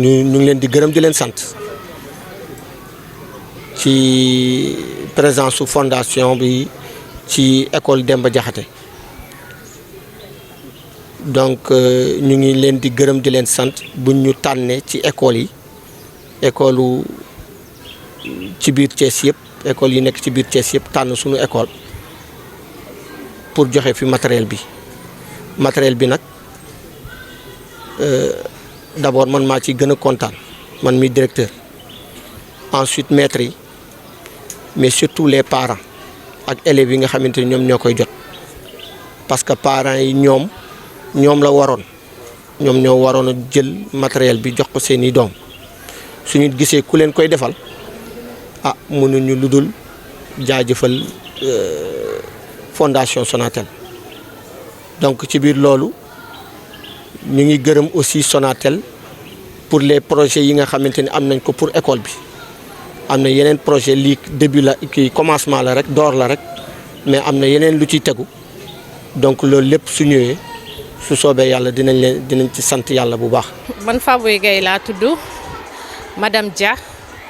ñu ngi leen di gërëm di leen sant ci présence su fondation bi ci école Demba Diakhaté donc ñu ngi leen di gërëm di leen sant buñ ñu tànnee ci école yi école ci biir Thiès yëpp école yi nekk ci biir Thiès yëpp tànn suñu école pour joxe fi matériel bi nag d'abord man maa ci gën a kontaan man mi directeur ensuite maîtres yi mais surtout les parents ak élèves yi nga xamante ni ñoom ñoo koy jot parce que parents yi ñoom la waroon ñoom ñoo waroon a jël matériel bi jox ko seeni doom suñu gisee ku leen koy defal mënuñu lu dul jaajëfal fondation Sonatel donc ci biir loolu ñu ngi gërëm aussi Sonatel pour les projets yi nga xamante ni am nañ ko pour école bi am na yeneen projet lii début la kii commencement la rek door la rek mais am na yeneen lu ciy tegu donc loolu lépp su ñëwee su soobee yàlla dinañ ci sant yàlla bu baax. man Faboy Gaye laa tudd madame Dia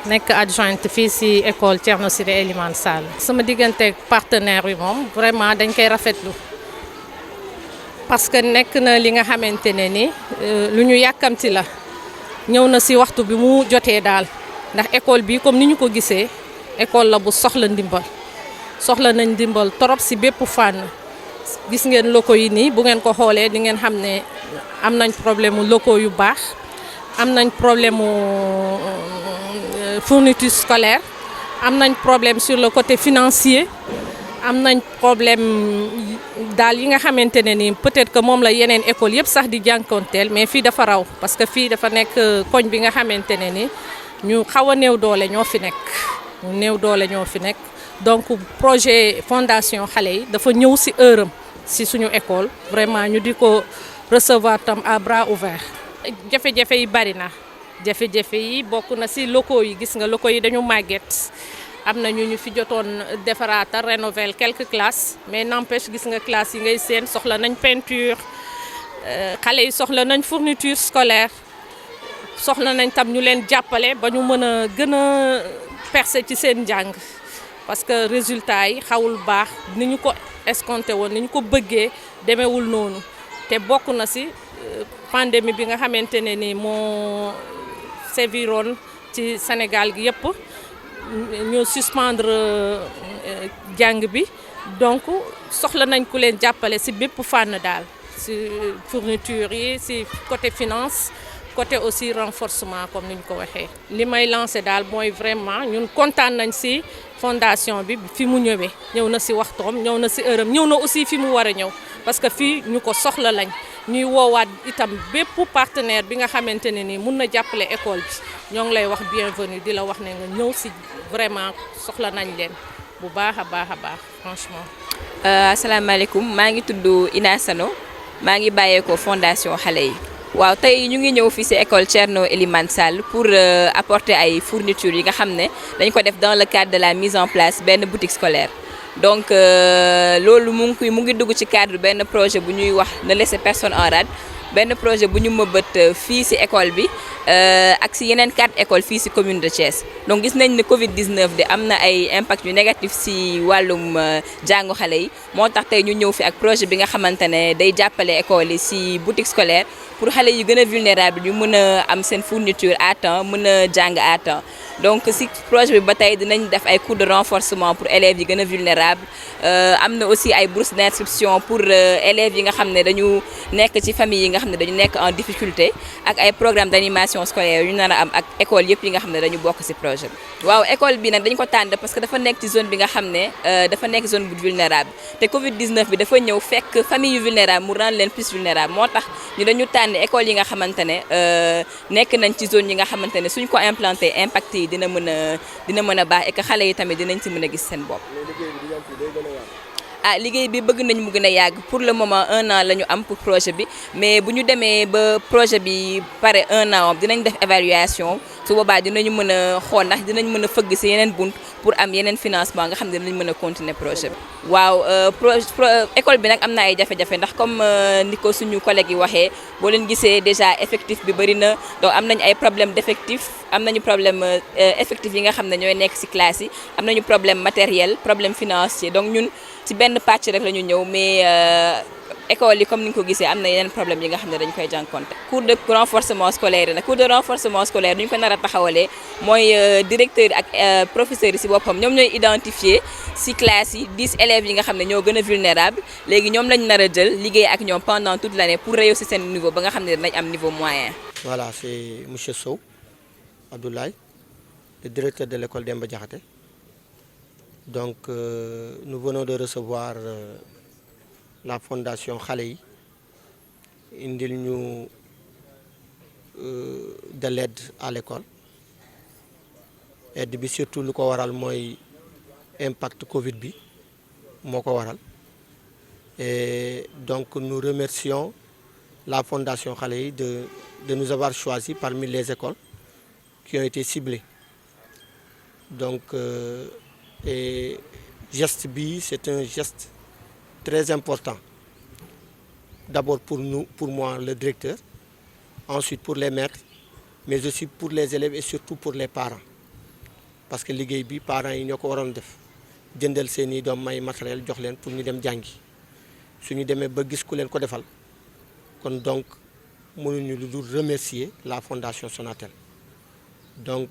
nekk adjointe fii ci école Thierno Ciré Elimane Sall. sama diggante partenaire bi moom vraiment dañ koy rafetlu parce que nekk na li nga xamante ne ni lu ñu yàkkamti la ñëw na ci waxtu bi mu jotee daal ndax école bi comme ni ñu ko gisee école la bu soxla nañ ndimbal trop ci bépp fànn. gis ngeen locaux yi nii bu ngeen ko xoolee di ngeen xam ne am nañ problème mu locaux yu baax am nañ problème mu fourniture scolaire am nañ problème sur le côté financier am nañ problème daal yi nga xamante ne ni peut-être que moom la yeneen école yëpp sax di jànkoonteel mais fii dafa raw parce que fii dafa nekk koñ bi nga xamante ne ni ñu xaw a néew doole ñoo fi nekk donc projet fondation xale yi dafa ñëw ci heure am ci suñu école vraiment ñu di ko recevoir tam à bras ouverts. jafe-jafe yi bari na jafe-jafe yi bokk na ci locaux yi gis nga locaux yi dañu màgget am na ñu fi jotoon defaraatal rénover quelques classes mais n'empêche gis nga classes yi ngay seen soxla nañ peinture xale yi soxla nañ fourniture scolaire soxla nañ tam ñu leen jàppale ba ñu mën a gën a percer ci seen njàng. parce que résultat yi xawul baax ni ñu ko escompté woon ni ñu ko bëggee demeewul noonu te bokk na ci pandémie bi nga xamante ne ni moo séviroon ci Sénégal gi yëpp ñu suspendre jàng bi donc soxla nañ ku leen jàppale ci bépp fànn daal ci fourniture yi ci côté finance côté aussi renforcement comme ni ñu ko waxee. li may lancé daal mooy vraiment ñun kontaan nañ ci fondation bi fi mu ñëw na ci waxtoom ñëw na ci heure am ñëw na aussi fi mu war a ñëw parce que fii ñu ko soxla lañ ñuy woowaat itam bépp partenaire bi nga xamante ne ni mun na jàppale école bi ñoo ngi lay wax bienvenue di la wax ne nga ñëw ci vraiment soxla nañ leen bu baax a baax franchement. asalaamaaleykum maa ngi tudd Ina Sano maa ngi bàyyeekoo fondation xale yi. waaw tey ñu ngi ñëw fii ci école Thierno Elimane Sall pour apporter ay fournitures yi nga xam ne dañ ko def dans le cadre de la mise en place benn boutique scolaire donc loolu mu ngi dugg ci cadre benn projet bu ñuy wax ne laisser personne en rade benn projet bu ñu mëbët fii ci école bi ak ci yeneen 4 écoles fii ci commune de Thiès donc gis nañ ne Covid 19 de am na ay impact yu négatif ci wàllum jàngu xale yi moo tax tey ñu ñëw fi ak projet bi nga xamante ne day jàppale école yi ci boutique scolaire pour xale yu gën a vulnérable ñu mën a am seen fourniture à temps mën a jàng à temps donc ci projet bi ba tey dinañ def ay cours de renforcement pour élèves yi gën a vulnérable am na aussi ay bourses d'inscription pour élèves yi nga xam ne dañu nekk ci famille yi nga xam ne dañu nekk en difficulté ak ay programme d'animation scolaire yu ñu nar a am ak école yëpp yi nga xam ne dañu bokk ci projet bi. waaw école bi nag dañ ko tànn parce que dafa nekk ci zone bi nga xam ne dafa nekk zone bu vulnérable te Covid 19 bi dafa ñëw fekk famille yu vulnérable mu rendre leen plus vulnérable moo tax ñu dañu tànn école yi nga xamante ne nekk nañ ci zone yi nga xamante ne suñ ko implanté impact yi dina mën a baax et que xale yi tamit dinañ ci mën a gis seen bopp. liggéey bi bëgg nañ mu gën a yàgg pour le moment 1 an la ñu am pour projet bi mais bu ñu demee ba projet bi pare 1 an dinañ def évaluation su boobaa dinañu mën a xool ndax dinañ mën a fëgg ci yeneen bunt pour am yeneen financement nga xam ne dinañ mën a continuer projet bi. waaw école bi nag am na ay jafe-jafe ndax comme ni ko suñu collègues yi waxee boo leen gisee déjà effectif bi bëri na donc am nañ ay problème d'effectif am nañu problème effectif yi nga xam ne ñooy nekk ci classe yi am nañu problème matériel problème financier donc ñun ci benn pàcc rek la ñu ñëw mais école yi comme ni nga ko gisee am na yeneen problème yi nga xam ne dañu koy jànkonte. cours de renforcement scolaire nag cours de renforcement scolaire duñu ko nar a taxawalee mooy directeur ak professeurs yi ci boppam ñoom ñooy identifier ci classe yi 10 élèves yi nga xam ne ñoo gën a vulnérable léegi ñoom lañ nar a jël liggéey ak ñoom pendant toute l'année pour rehausser seen niveau ba nga xam ne dinañ am niveau moyen. Voilà, c'est monsieur Sow Abdoulaye, le directeur de l'école Demba Diakhaté. Donc nous venons de recevoir la fondation Xale yi indil ñu de l'aide à l'école. Aide bi surtout lu ko waral mooy impact Covid bi moo ko waral et donc nous remercions la fondation Xale yi de nous avoir choisi parmi les écoles qui ont été ciblées. Donc et geste bi c'est un geste très important. D'abord pour nous, pour moi le directeur, ensuite pour les maîtres, mais aussi pour les élèves et surtout pour les parents. Parce que liggéey bi parents yi ñoo ko waroon def jëndal seeni doom may matériel jox leen pour ñu dem jàngi suñu demee ba gis ku leen ko defal kon donc mënuñu lu dul remercier la fondation Sonatel. Donc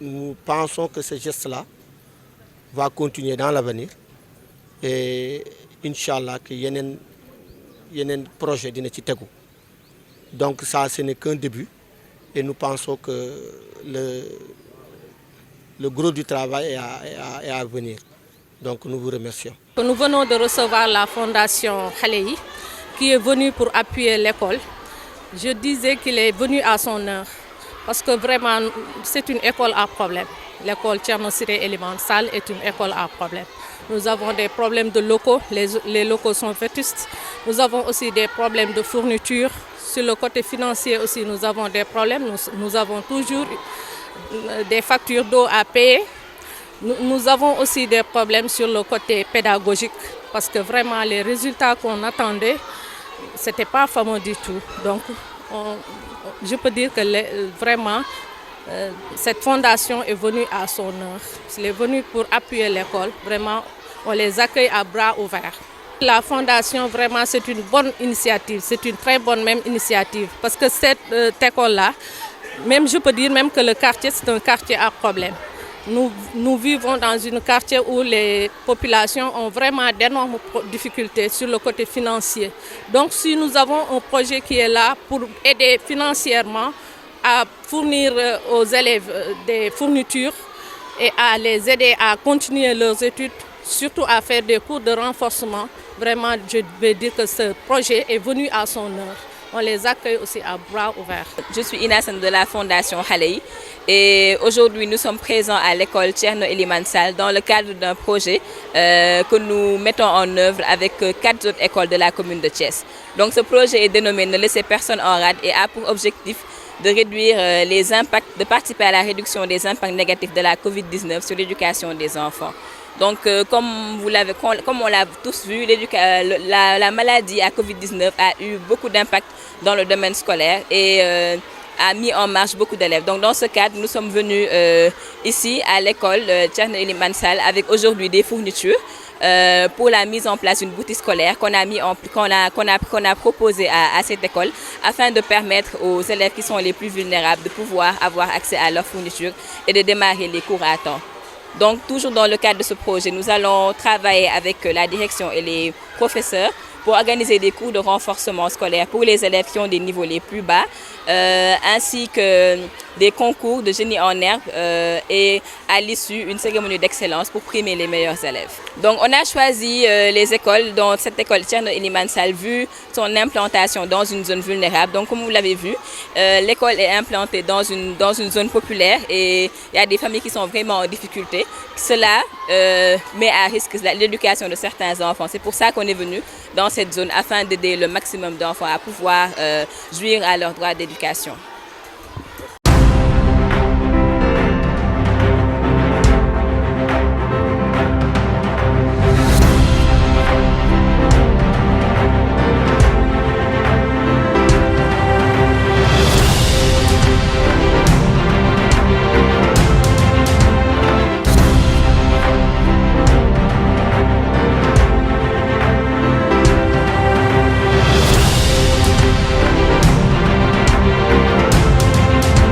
nous pensons que ce geste-là va continuer dans l'avenir et Inch'Allah que yeneen projet dina ci tegu. Donc ça ce n'est qu'un début et nous pensons que le gros du travail est à venir. Donc nous vous remercions. Nous venons de recevoir la fondation Xale yi qui est venue pour appuyer l'école. Je disais qu'il est venu à son heure parce que vraiment c'est une école à problème. L'école Thierno Ciré Elimane Sall est une école à problème. Nous avons des problèmes de locaux, les locaux sont vétustes. Nous avons aussi des problèmes de fourniture. Sur le côté financier aussi, nous avons des problèmes. Nous avons toujours des factures d'eau à payer. Nous avons aussi des problèmes sur le côté pédagogique parce que vraiment les résultats qu'on attendait, c'était pas fameux du tout. Donc, je peux dire que vraiment, cette fondation est venue à son heure. Elle est venue pour appuyer l'école. Vraiment, on les accueille à bras ouverts. La fondation, vraiment, c'est une bonne initiative. C'est une très bonne même initiative. Parce que cette école-là, même je peux dire même que le quartier, c'est un quartier à problème. Nous vivons dans un quartier où les populations ont vraiment d'énormes difficultés sur le côté financier. Donc si nous avons un projet qui est là pour aider financièrement à fournir aux élèves des fournitures et à les aider à continuer leurs études, surtout à faire des cours de renforcement, vraiment je vais dire que ce projet est venu à son heure. On les accueille aussi à bras ouverts. Je suis Inassane de la fondation Xale yi et aujourd'hui nous sommes présents à l'école Thierno Elimane Sall dans le cadre d'un projet que nous mettons en œuvre avec 4 autres écoles de la commune de Thiès. Donc ce projet est dénommé Ne laissez personne en rade et a pour objectif de réduire les impacts, de participer à la réduction des impacts négatifs de la Covid-19 sur l'éducation des enfants. Donc, comme on l'a tous vu, la maladie à Covid-19 a eu beaucoup d'impact dans le domaine scolaire et a mis en marche beaucoup d'élèves. Donc, dans ce cadre, nous sommes venus ici à l'école Thierno Elimane Sall avec aujourd'hui des fournitures pour la mise en place d'une boutique scolaire qu'on a proposée à cette école afin de permettre aux élèves qui sont les plus vulnérables de pouvoir avoir accès à leurs fournitures et de démarrer les cours à temps. Donc, toujours dans le cadre de ce projet, nous allons travailler avec la direction et les professeurs pour organiser des cours de renforcement scolaire pour les élèves qui ont des niveaux les plus bas, ainsi que des concours de génie en herbe et à l'issue une cérémonie d'excellence pour primer les meilleurs élèves. Donc on a choisi les écoles, dont cette école Thierno Elimane Sall, vu son implantation dans une zone vulnérable. Donc comme vous l'avez vu, l'école est implantée dans une zone populaire et il y a des familles qui sont vraiment en difficulté. Cela met à risque l'éducation de certains enfants. C'est pour ça qu'on est venu dans cette zone afin d'aider le maximum d'enfants à pouvoir jouir à leur droit d'éducation.